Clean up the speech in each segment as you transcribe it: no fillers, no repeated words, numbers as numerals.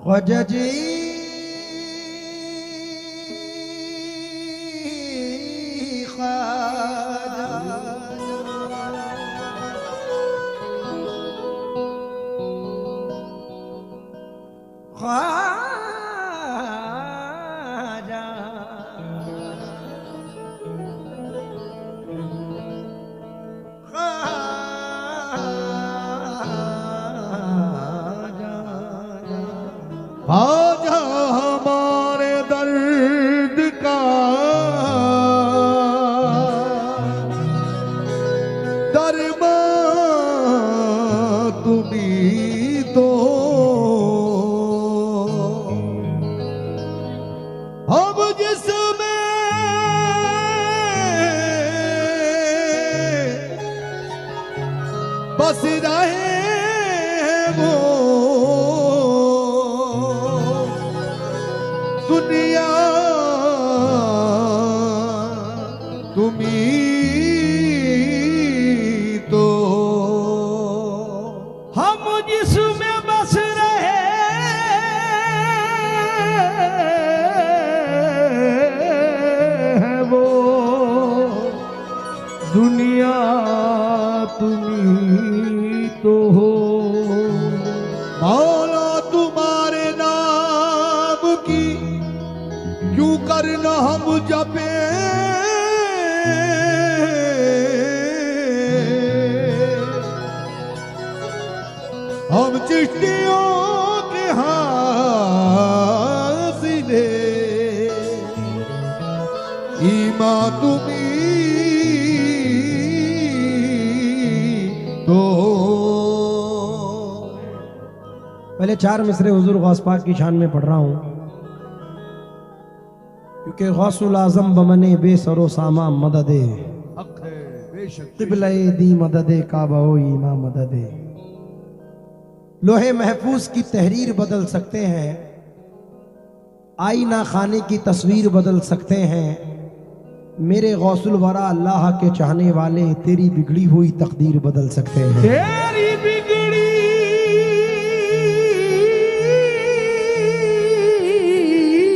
ख्वाजा जी ख्वाजा ख्वाजा हमारे दर्द का दरबार तुम्हीं तो अब जिसमें बस रहे वो दुनिया तुम्हीं तो हम जिसमें बस रहे हैं वो दुनिया तुम्हीं तो हो। मौला तुम्हारे नाम की क्यों करना हम जपे हम चिश्तियों के हासिले ईमान तुम्हीं तो। पहले 4 मिसरे हुजूर गौस पाक की शान में पढ़ रहा हूं क्योंकि गौसुल आजम बमने बेसरो सामा मददे क़िबले दी मददे काबा ओ ईमा मददे। लोहे महफूज की तहरीर बदल सकते हैं, आईना खाने की तस्वीर बदल सकते हैं, मेरे गौसुल वरा अल्लाह के चाहने वाले तेरी बिगड़ी हुई तकदीर बदल सकते हैं। तेरी बिगड़ी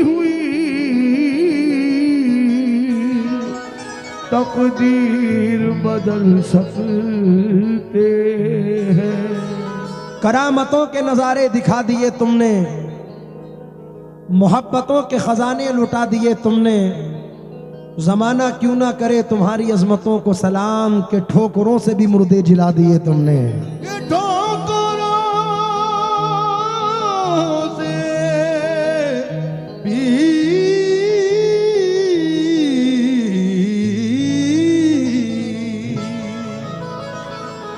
हुई तकदीर बदल सकते हैं। करामतों के नजारे दिखा दिए तुमने, मोहब्बतों के खजाने लुटा दिए तुमने, जमाना क्यों ना करे तुम्हारी अजमतों को सलाम के ठोकरों से भी मुर्दे जिला दिए तुमने। ये ठोकरों से भी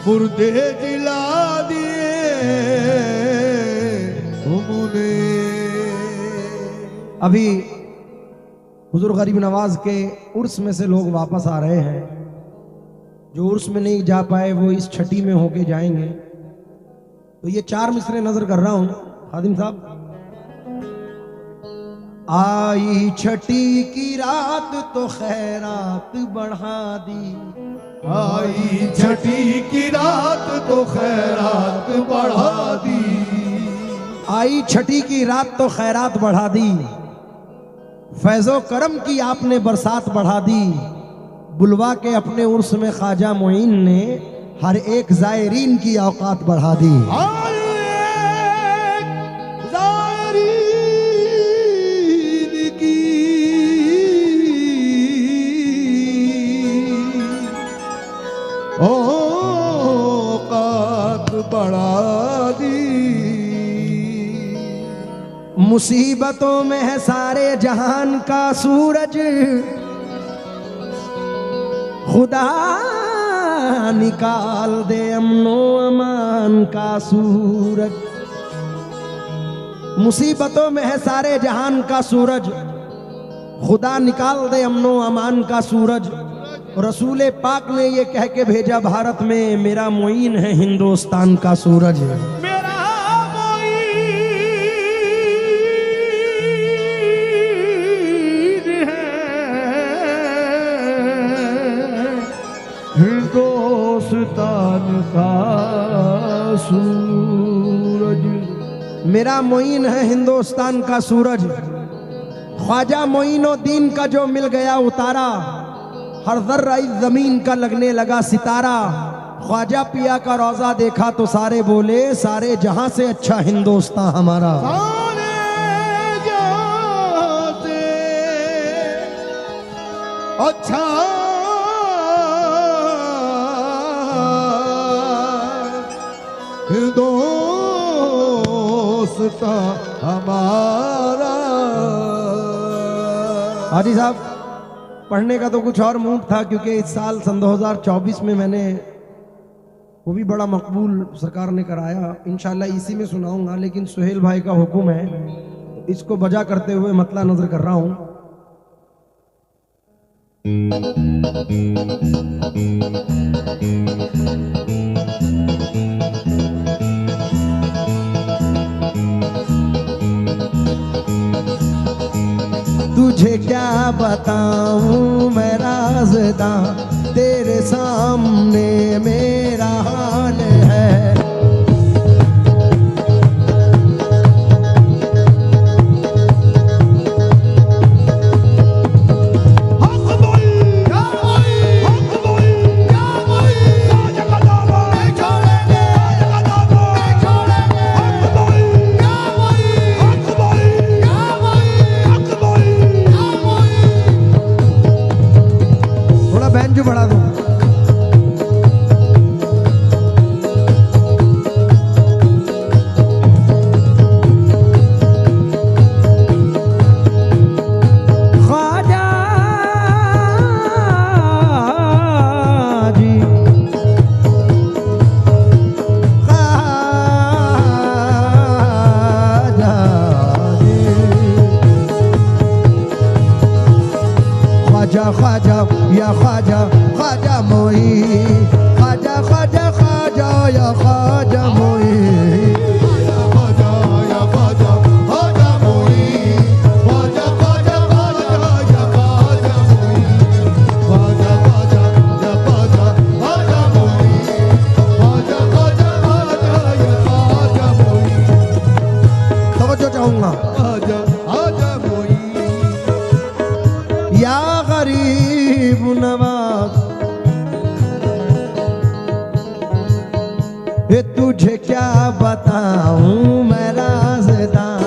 मुर्दे जिला दिए तुमने। अभी हुजूर गरीब नवाज के उर्स में से लोग वापस आ रहे हैं, जो उर्स में नहीं जा पाए वो इस छठी में होके जाएंगे। तो ये 4 मिसरे नजर कर रहा हूं खादिम साहब। आई छठी की रात तो खैरात बढ़ा दी, आई छठी की रात तो खैरात बढ़ा दी, आई छठी की रात तो खैरात बढ़ा दी, फैजो करम की आपने बरसात बढ़ा दी। बुलवा के अपने उर्स में ख्वाजा मोइन ने हर एक जायरीन की औकात बढ़ा दी। औकात बढ़ा दी, मुसीबतों में है सारे जहान का सूरज, खुदा निकाल दे अमनो अमान का सूरज। मुसीबतों में है सारे जहान का सूरज, खुदा निकाल दे अमनो अमान का सूरज। रसूल पाक ने ये कह के भेजा भारत में, मेरा मोइन है हिंदुस्तान का सूरज। मेरा मोइन है हिंदुस्तान का सूरज, मेरा मोइन है हिंदुस्तान का सूरज। ख्वाजा मोइनुद्दीन का जो मिल गया उतारा, हर जर्रा इस जमीन का लगने लगा सितारा। ख्वाजा पिया का रोजा देखा तो सारे बोले, सारे जहां से अच्छा हिंदुस्तान हमारा। सारे जहां से अच्छा हिंदुस्तान हमारा। हाजी साहब, पढ़ने का तो कुछ और मूड था, क्योंकि इस साल सन 2024 में मैंने वो भी बड़ा मकबूल सरकार ने कराया, इंशाल्लाह इसी में सुनाऊंगा। लेकिन सुहेल भाई का हुक्म है, इसको बजा करते हुए मतला नजर कर रहा हूं। तुझे क्या बताऊं मैं राज़दां, तेरे सामने मेरा हाल है। बैंजो बढ़ा दो। ख्वाजा जी, ख्वाजा जी, ख्वाजा ख्वाजा या ख्वाजा, ख्वाजा मोइन, ख्वाजा ख्वाजा ख्वाजा या ख्वाजा मोइन। ख्वाजा या ख्वाजा ख्वाजा मोइन, ख्वाजा ख्वाजा ख्वाजा या ख्वाजा मोइन, ख्वाजा ख्वाजा या ख्वाजा ख्वाजा मोइन, ख्वाजा ख्वाजा ख्वाजा या ख्वाजा मोइन। तवज्जो चाहूंगा। ख्वाजा ख्वाजा मोइन, या गरीब नवाज, ये तुझे क्या बताऊं मैं राज़दां,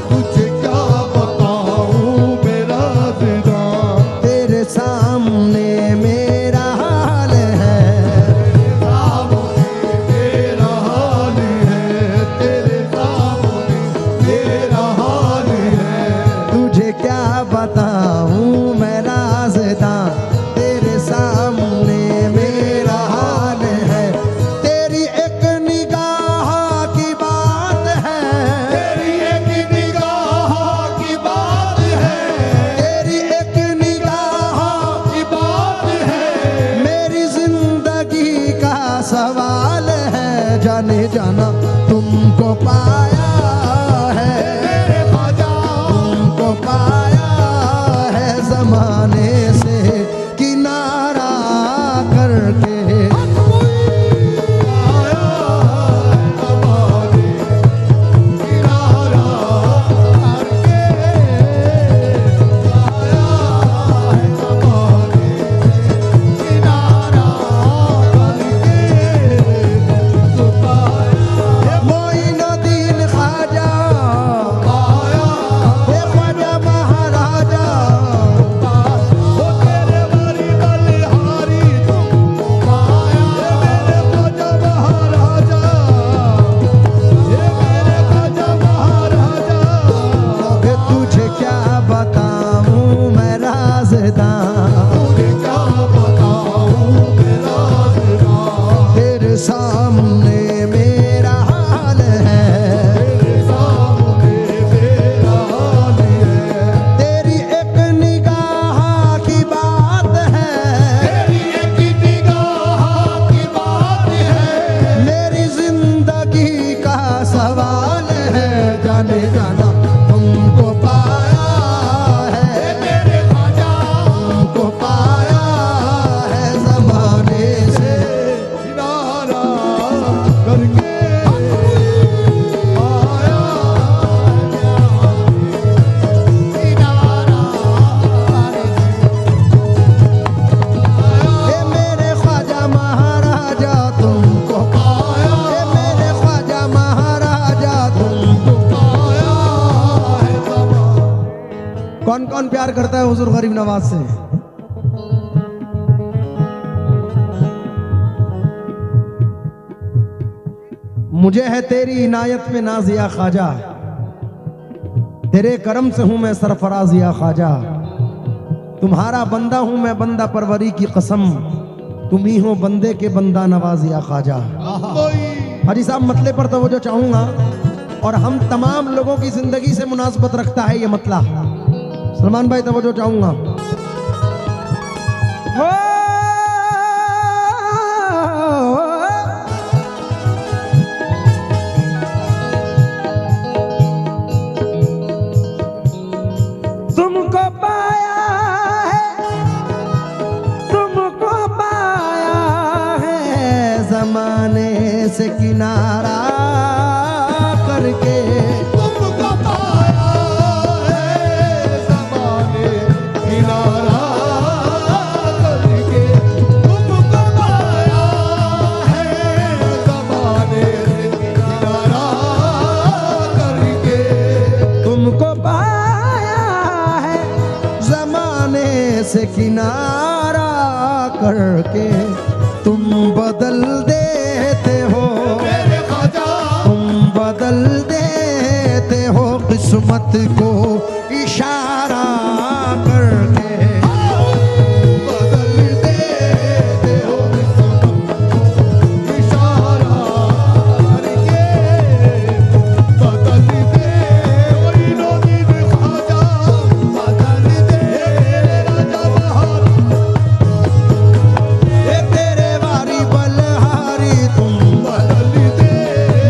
तुझे क्या बताऊं मेरा राज़दां, तेरे सामने मेरा हाल है। सामने मेरा हाल है, तेरे सामने मेरा हाल है। तुझे क्या बताऊं मैं राज़दां, तेरे सामने मेरा हाल है। तेरी एक निगाह की बात है, तेरी एक निगाह की बात है, तेरी एक निगाह की बात है। मेरी जिंदगी का सवाल है। जाने जाना तुमको पाया है, मेरे ख्वाजा तुमको पाया कौन प्यार करता है हुजूर गरीब नवाज से? मुझे है तेरी इनायत पे नाज या ख्वाजा, तेरे करम से हूं मैं सरफराज या ख्वाजा। तुम्हारा बंदा हूं मैं बंदा परवरी की कसम, तुम ही हो बंदे के बंदा नवाज या ख्वाजा। हाजी साहब मतले पर तवज्जो चाहूंगा, और हम तमाम लोगों की जिंदगी से मुनासबत रखता है ये मतला। सलमान भाई तवज्जो चाहूंगा। तुमको पाया है, तुमको पाया है जमाने से किनारा करके। तुमको पाया है ज़माने किनारा करके, तुमको पाया है ज़माने किनारा करके, तुमको पाया है जमाने से किनारा करके। तुम बदल देते हो मेरे ख्वाजा, तुम बदल देते हो किस्मत को इशारा करके। बदल देते हो इशारा करके, बदल दे वही नदीम ख्वाजा, बदल दे राजा बहार। ये तेरे वारी बलहारी तुम बदल दे,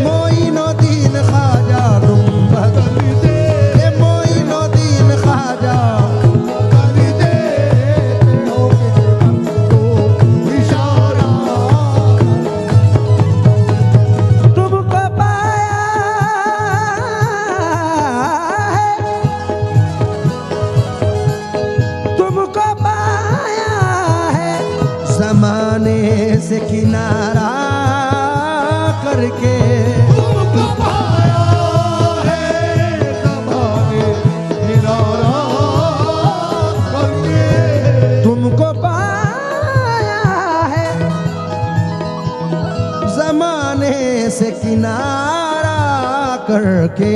मोइनुद्दीन ख्वाजा, तुम बदल दे, ये मोइनुद्दीन ख्वाजा। बदल दे हो इशारा। तुमको पाया है, तुमको पाया है जमाने से किनारा करके। तुमको पाया है ज़माने किनारा करके, तुमको पाया है जमाने से किनारा करके।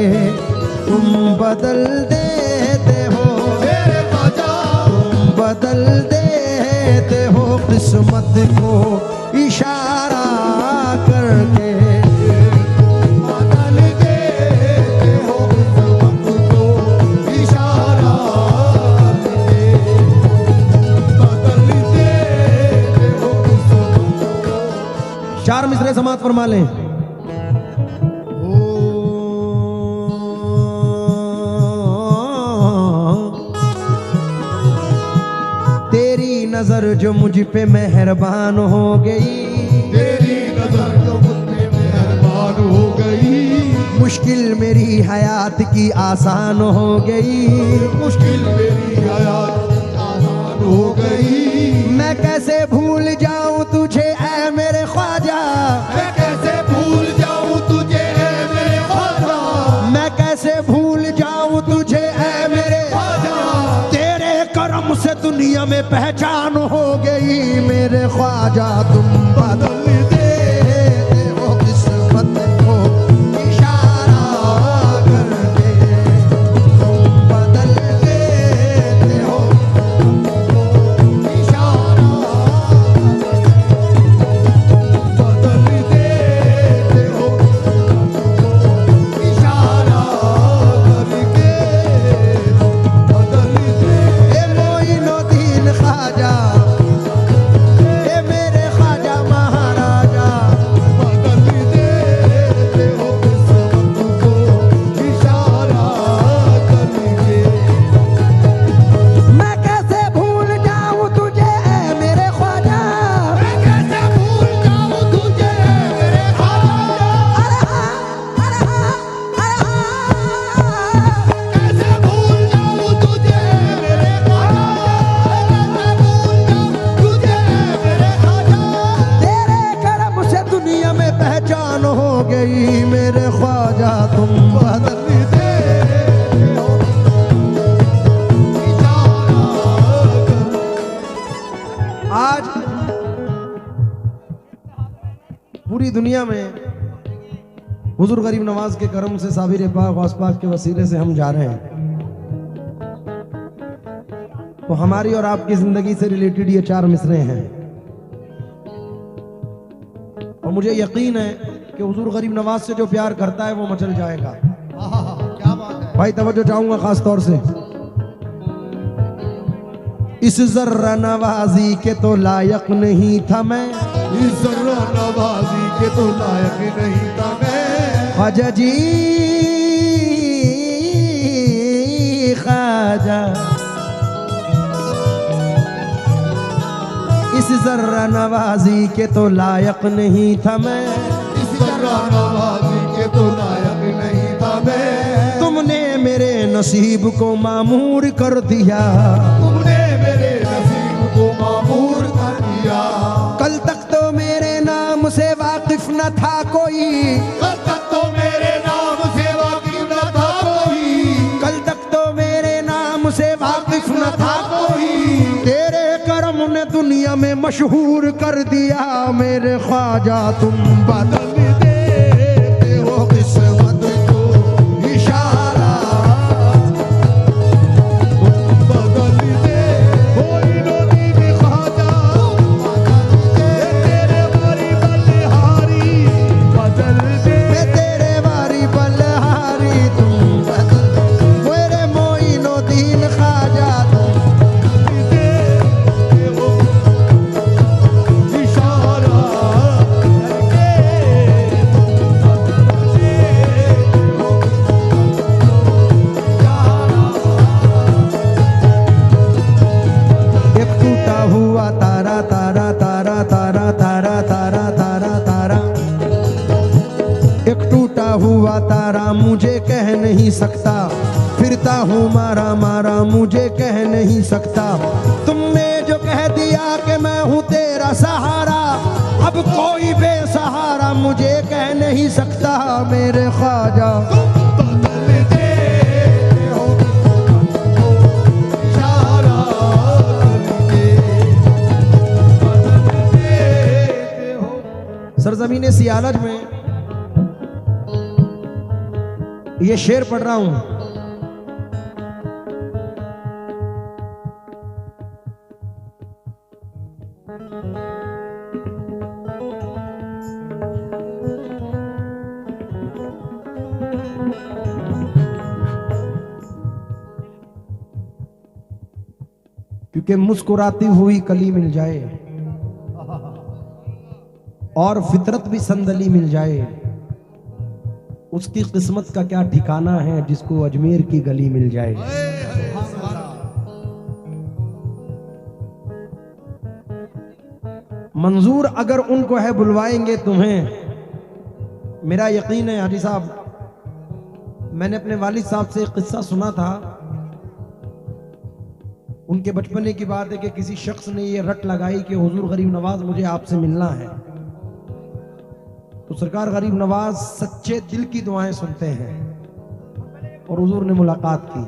तुम बदल देते हो, मेरे ख्वाजा, तुम बदल देते हो किस्मत को इशारा करके। बदल देते हो वक्त को इशारा करके, बदल देते हो वक्त को। चार मिसरे समात फरमा लें। तेरी नजर जो मुझ पे मेहरबान हो गई, तेरी नजर जो मुझ पे मेहरबान हो गई, मुश्किल मेरी हयात की आसान हो गई। मुश्किल मेरी हयात आसान हो गई। मैं कैसे भूल जाऊं तुझे ऐ मेरे ख्वाजा, मैं कैसे भूल जाऊं तुझे ऐ मेरे ख्वाजा, मैं कैसे भूल जाऊं तुझे ऐ मेरे ख्वाजा। तेरे करम से दुनिया में पहचान हो गई मेरे ख्वाजा। तुम बदल देते हो किस्मत को इशारा करके। तुम बदल देते हो इशारा बदल देते हो इशारा करके, बदल दे ए मोइनुद्दीन ख्वाजा, ए मेरे ख्वाजा महाराजा। पूरी दुनिया में हुजूर गरीब नवाज के करम से साबिर पाक गौस पाक के वसीले से हम जा रहे हैं, तो हमारी और आपकी जिंदगी से रिलेटेड ये 4 मिसरे हैं। और मुझे यकीन है कि हुजूर गरीब नवाज से जो प्यार करता है वो मचल जाएगा। क्या बात है भाई तवज्जो चाहूंगा खास तौर से, इस जर्रा नवाजी के तो लायक नहीं था मैं, इस जर्रा नवाजी के तो लायक नहीं था मैं, ख्वाजा जी ख्वाजा, इस जर्रा नवाजी के तो लायक नहीं था मैं, इस जर्रा नवाजी के तो लायक नहीं था मैं, तुमने मेरे नसीब को मामूर कर दिया, तुमने मेरे नसीब को मामूर कर दिया, कल तक तो मेरे नाम से वाकिफ न था कोई, कल तक तो मेरे नाम से वाकिफ न था कोई, कल तक तो मेरे नाम से वाकिफ न था कोई, तेरे करम ने दुनिया में मशहूर कर दिया, मेरे ख्वाजा तुम बदल देते हो किस्मत को इशारा, तुम बदल दे कोई नदी में ख्वाजा, तेरे वारी बलिहारी बदल दे, मैं तेरे वारी बलहारी तुम बदल, मेरे मोइनो दीन ख्वाजा इशारा एक टूटा हुआ तारा तारा तारा तारा तारा तारा तारा तारा, एक टूटा हुआ तारा मुझे कह नहीं सकता, फिरता हूँ मारा मारा मुझे कह नहीं सकता, तुमने जो कह दिया कि मैं हूँ तेरा सहारा, अब कोई बेसहारा मुझे कह नहीं सकता, मेरे ख्वाजा बदल दे हो इशारा दे, बदल दे हो। सरजमीन सियालज में ये शेर पढ़ रहा हूं, क्योंकि मुस्कुराती हुई कली मिल जाए और फितरत भी संदली मिल जाए, उसकी किस्मत का क्या ठिकाना है जिसको अजमेर की गली मिल जाए। मंजूर अगर उनको है बुलवाएंगे तुम्हें, मेरा यकीन है हाजी साहब, मैंने अपने वालिद साहब से एक किस्सा सुना था, उनके बचपने की बात है कि किसी शख्स ने ये रट लगाई कि हुजूर गरीब नवाज मुझे आपसे मिलना है, तो सरकार गरीब नवाज सच्चे दिल की दुआएं सुनते हैं और हुजूर ने मुलाकात की।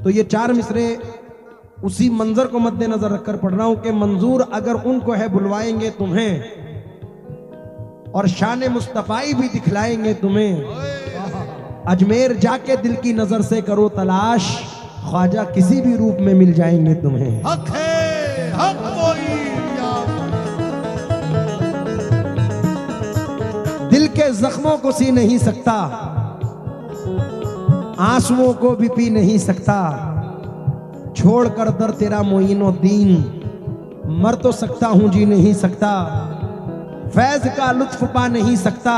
तो ये 4 मिसरे उसी मंजर को मद्देनजर रखकर पढ़ रहा हूं कि मंजूर अगर उनको है बुलवाएंगे तुम्हें और शान मुस्तफाई भी दिखलाएंगे तुम्हें, अजमेर जाके दिल की नजर से करो तलाश, ख्वाजा किसी भी रूप में मिल जाएंगे तुम्हें। हक है हक वही दिल के जख्मों को सी नहीं सकता, आंसुओं को भी पी नहीं सकता, छोड़कर दर तेरा मोइनुद्दीन मर तो सकता हूं जी नहीं सकता, फैज का लुत्फ पा नहीं सकता,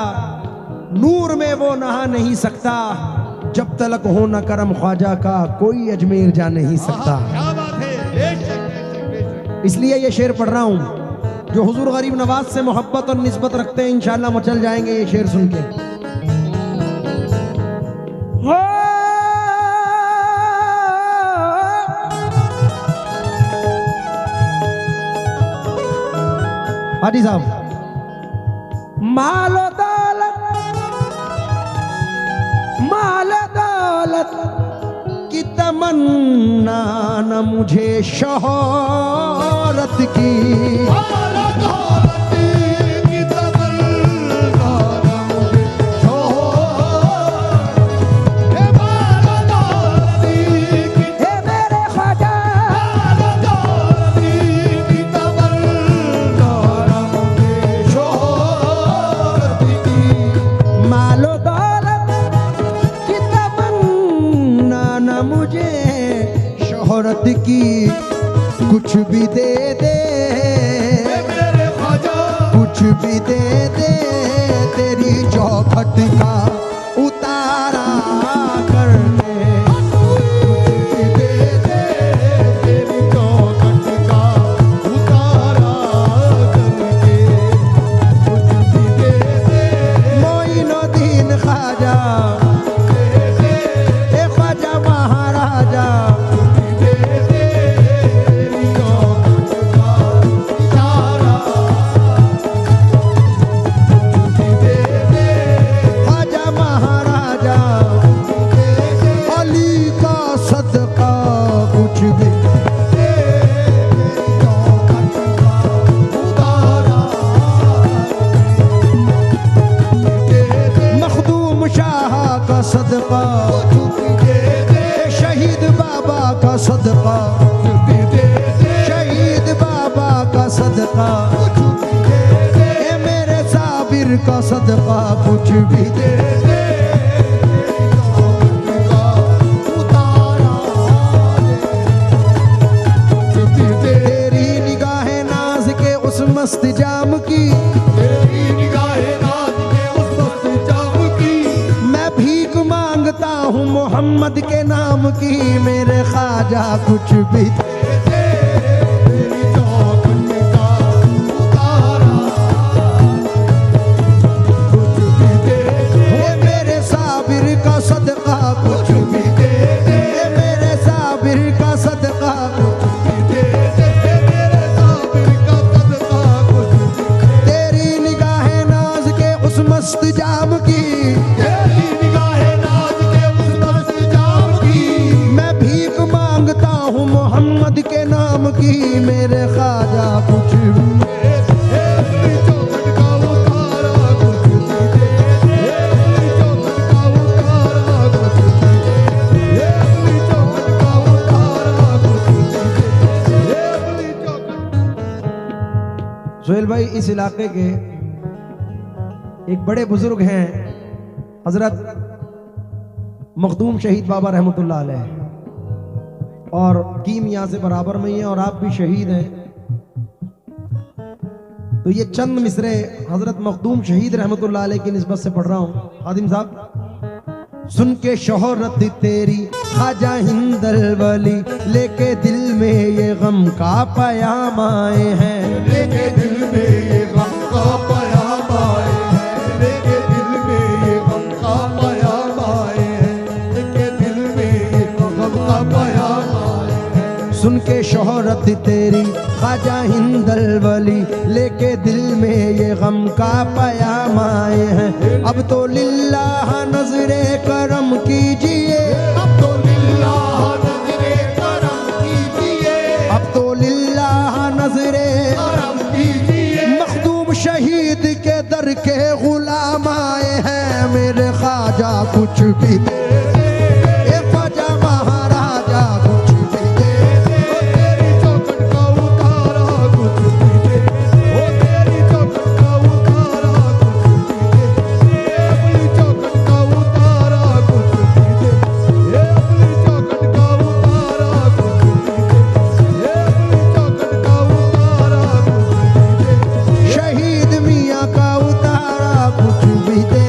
नूर में वो नहा नहीं सकता, जब तलक हो न करम ख्वाजा का कोई अजमेर जा नहीं सकता। क्या बात है, बेशक बेशक बेशक। इसलिए ये शेर पढ़ रहा हूं, जो हुजूर गरीब नवाज से मोहब्बत और निस्बत रखते हैं इंशाअल्लाह मचल जाएंगे ये शेर सुन के। हाजी साहब, मालो दौलत की तमन्ना न मुझे शोहरत की, दौलत की तमन्ना शोहरत की कुछ भी दे दे, मेरे ख्वाजा कुछ भी दे दे, तेरी चौखट का उतारा कर दे। कुछ भी दे दे, तेरी चौखट का उतारा करके। कुछ भी दे दे, मोइनुद्दीन ख्वाजा, ए ख्वाजा महाराजा, दे दे, तेरी चौखट का इशारा। कुछ भी दे दे, ख्वाजा महाराजा, अली का सदका कुछ भी। चौखट का उतारा दे दे, मखदूम शाह का सदका, कुछ भी दे दे, शहीद बाबा का सदका, कुछ भी दे दे, शहीद बाबा का सदका, कुछ भी दे दे, ए मेरे साबिर का सदका कुछ भी दे। चौखट का उतारा कुछ भी दे। तेरी निगाहे नाज के उस मस्त जाम की, तेरी निगाहे नाज के उस वक्त जाम की, मैं भीख मांगता हूँ मोहम्मद के नाम की, मेरे ख्वाजा कुछ भी दे। तेरी चौखट का उतारा कुछ भी दे दे, ए मेरे साबिर का सदका कुछ कुछ भी दे दे, ए मेरे साबिर का सदका कुछ। दे दे, मेरे साबिर का सदका कुछ भी दे। तेरी निगाहे नाज के उस मस्त जाम की, तेरी निगाहे नाज के उस वक्त जाम की, मैं भीख मांगता हूँ मोहम्मद के नाम की, मेरे ख्वाजा कुछ भी। तेरी चौखट का उतारा कुछ भी दे दे, तेरी चौखट का उतारा कुछ भी दे दे, तेरी चौखट का उतारा कुछ भी दे दे, तेरी चौखट। सोहेल भाई, इस इलाके के एक बड़े बुजुर्ग हैं हजरत मखदूम शहीद बाबा रहमतुल्लाह अलैह, और कीम यहाँ से बराबर में ही है और आप भी शहीद हैं। तो ये चंद मिसरे हजरत मखदूम शहीद रहमतुल्लाह अलैह की निस्बत से पढ़ रहा हूँ। खादिम साहब, सुन के शोहरत तेरी ख्वाजा हिंदल वली, लेके दिल में ये गम का पयाम आए हैं। लेके दिल में ये गम का पयाम आए हैं, लेके दिल में ये गम का पयाम आए हैं, लेके दिल में ये गम का पयाम आए हैं। सुन के शोहरत तेरी ख्वाजा हिंदल वली, लेके दिल में ये गम का पयाम आए हैं। अब तो लिल्लाह नजरे करम कीजिए, अब तो लिल्लाह नज़रे करम कीजिए, अब तो लिल्लाह नजरे करम कीजिए। मखदूम शहीद के दर के गुलाम आए हैं, मेरे ख्वाजा कुछ भी दे। ए ख्वाजा महाराजा कुछ भी दे। तेरी चौखट का उतारा कुछ भी दे, ओ तेरी चौखट का उतारा कुछ भी दे, ए अपनी चौखट का उतारा कुछ भी दे, ए अपनी चौखट का उतारा कुछ भी दे, ए अपनी चौखट का उतारा कुछ भी दे। शहीद मियाँ का उतारा कुछ भी दे।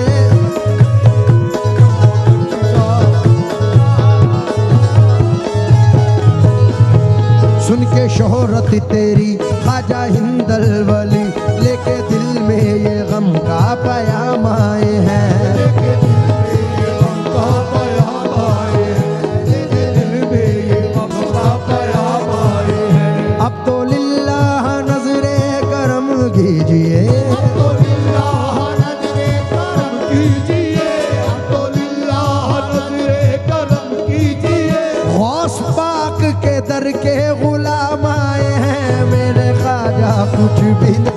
सुन के शोहरत तेरी ख्वाजा हिंदल वली, लेके दिल में ये गम का पयाम आए हैं। लेके दिल में ये गम का पयाम आए हैं, लेके दिल में ये गम का पयाम आए हैं। अब तो लिल्लाह नजरे करम कीजिए, अब तो लिल्लाह नज़रे करम कीजिए, अब तो लिल्लाह नज़रे करम कीजिए। गौस पाक के दर के गुलाम आए हैं, मेरे ख्वाजा कुछ भी दे।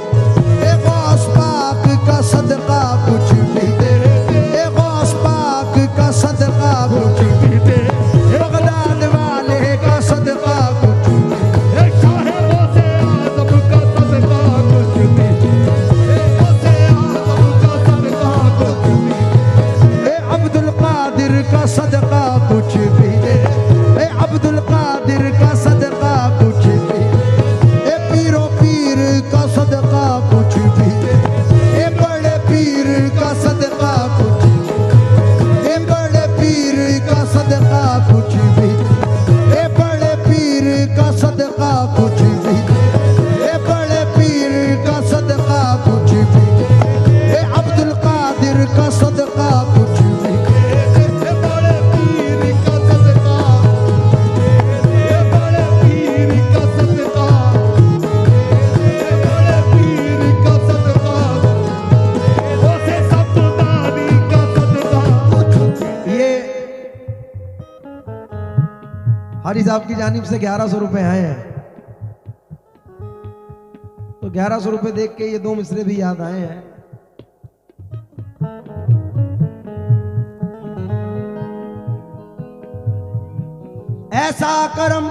ए गौस पाक का सदका हाजी साहब की जानिब से 1100 रुपए आए हैं, तो 1100 रुपए देख के ये दो मिसरे भी याद आए हैं। ऐसा करम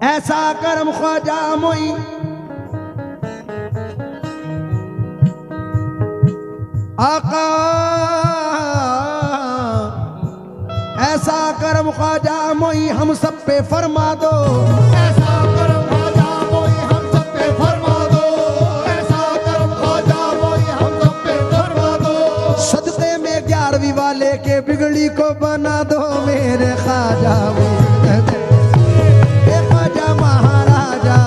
ऐसा करम ख्वाजा मोई आका, ऐसा करम ख्वाजा मोई हम सब पे फरमा दो, ऐसा करम ख्वाजा मोई हम सब पे फरमा दो, ऐसा करम ख्वाजा मोई हम सब पे फरमा दो। सदक़े में 11वीं वाले के बिगड़ी को बना दो मेरे ख्वाजा ख्वाजा महाराजा,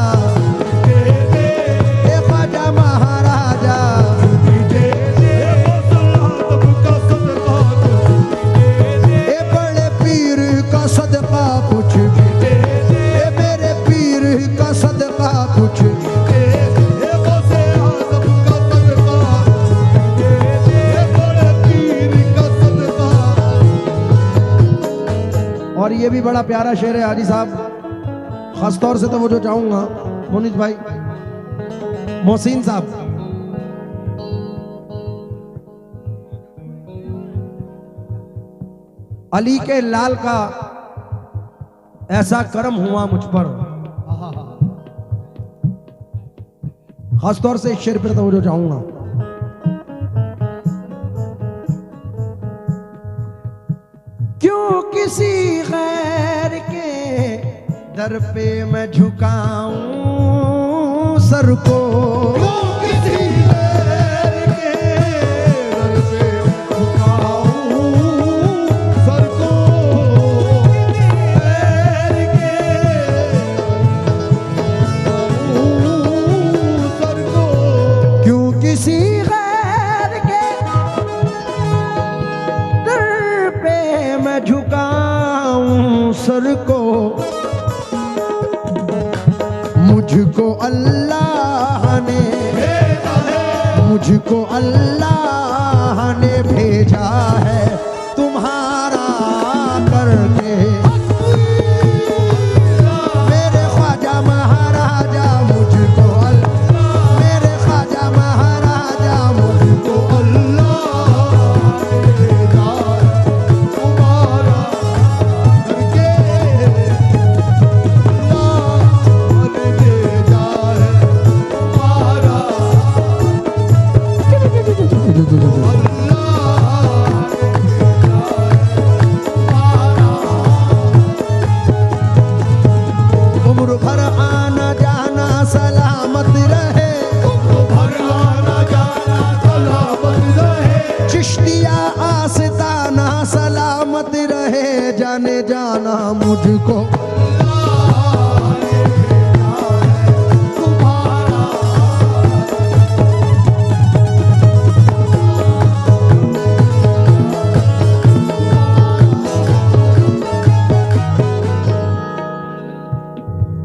ख्वाजा महाराजा, बड़े पीर का सदका कुछ भी दे, मेरे पीर का सदका कुछ और ये भी बड़ा प्यारा शेर है हाजी साहब, खास तौर से तो वो जो चाहूंगा मोनिज भाई मोहसिन साहब, अली के लाल का ऐसा करम हुआ मुझ पर, खास तौर से इस शेर पर तो वो जो चाहूंगा। क्यों किसी गैर के दर पे मैं झुकाऊं सर को, क्यों किसी गैर के दर पे झुकाऊं सर को, गैर के सर को, क्यों किसी गैर के दर पे मैं झुकाऊं सर को, मुझको अल्लाह ने मुझको अल्लाह ने भेजा है तुम्हारा करके, मेरे ख्वाजा महाराजा मुझको मेरे ख्वाजा महाराजा मुझको उम्र भर आना जाना सलामत रहे, चिश्तिया आस्ताना सलामत रहे, जाने जाना मुझको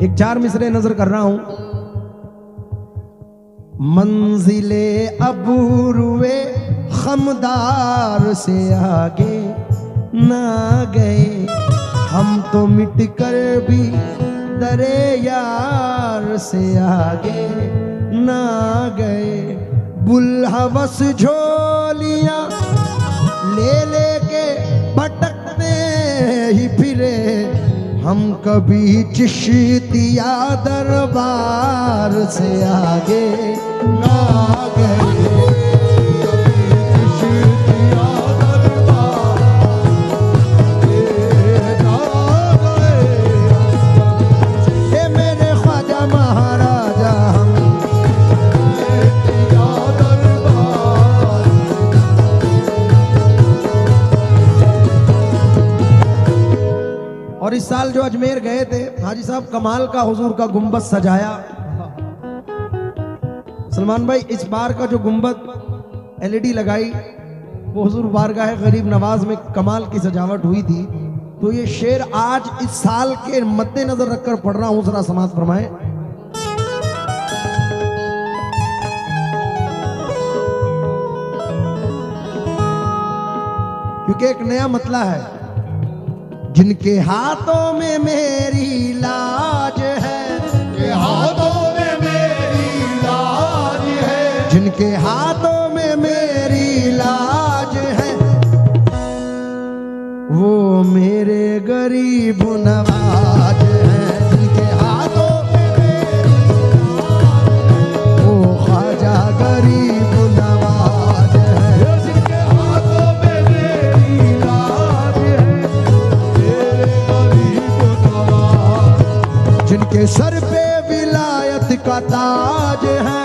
एक 4 मिसरे नजर कर रहा हूं। मंजिले अबूरुए खमदार से आगे ना गए, हम तो मिट कर भी दरे यार से आगे ना गए, बुलहवस झोलियां ले लेके भटकते ही फिरे, हम कभी चिश्तिया दरबार से आगे ना गए, चिश्तिया दरबार ना गए, हे मेरे ख्वाजा महाराजा हम चिश्तिया दरबार। और इस साल जो अजमेर गए थे हाजी साहब, कमाल का हुजूर का गुंबद सजाया। सलमान भाई, इस बार का जो गुंबद एलईडी लगाई वो हुजूर बारगाह गरीब नवाज में कमाल की सजावट हुई थी। तो ये शेर आज इस साल के मद्देनजर रखकर पढ़ रहा हूं, जरा समाज फरमाए। क्योंकि एक नया मतला है। जिनके हाथों में मेरी लाज है, के हाथों में मेरी लाज है, जिनके हाथों में मेरी लाज है, वो मेरे गरीब नवाज हैं। जिनके हाथों में मेरी लाज है, वो ख्वाजा गरीब नवाज है। जिनके हाथों में मेरी लाज है, तेरे गरीब नवाज। जिनके सर पे विलायत का ताज है,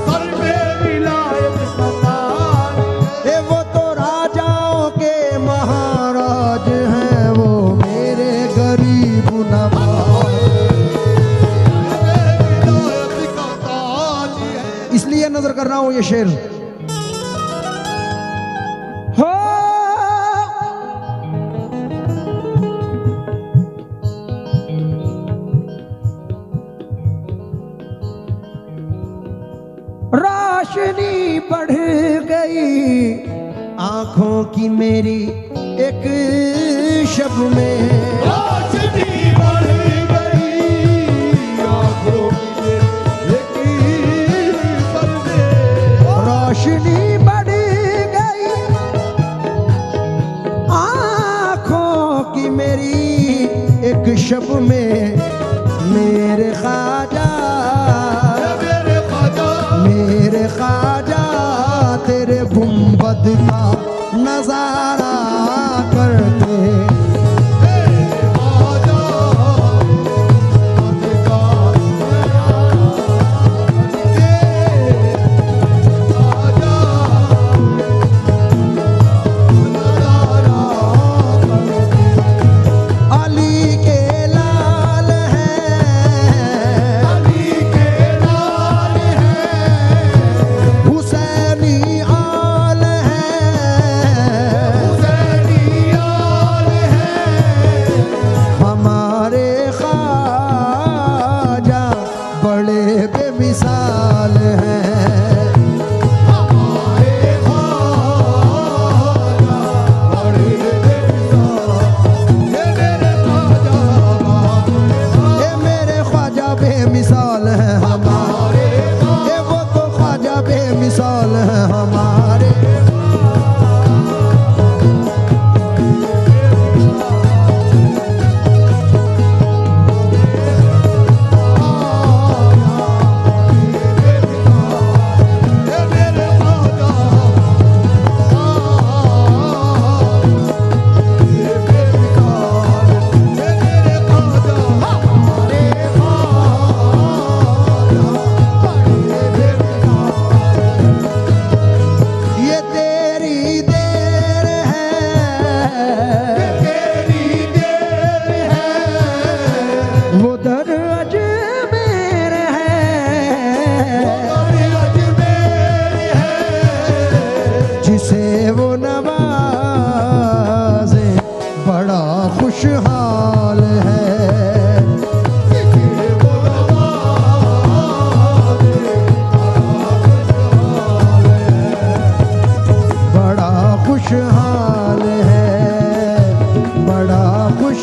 सर पे विलायत का ताज है, वो तो राजाओं के महाराज हैं, वो मेरे गरीब नवाज। विलायत का ताज है। इसलिए नजर कर रहा हूं ये शेर। हो रोशनी बढ़ गई आंखों की मेरी एक शब में, रोशनी बढ़ गई आँखों की एक पल में। रोशनी बढ़ गई आंखों की मेरी एक शब में, मेरे ख्वाजा मेरे ख्वाजा तेरे गुंबद का नजारा करते। अली के लाल हैं, अली के लाल है, हुसैनी आल हैं, हुसैनी आल है, हमारे ख्वाजा बड़े बेमिसाल हैं। हमारे ख्वाजा बड़े बेमिसाल। ये मेरे ख्वाजा बेमिसाल हैं हमारे, ये वो तो ख्वाजा बेमिसाल हैं हमारे। ये तेरी देर है, वो दर अजमेर है, जिसे वो नवाजे बड़ा खुशहाल है, बड़ा खुशहाल है, बड़ा खुश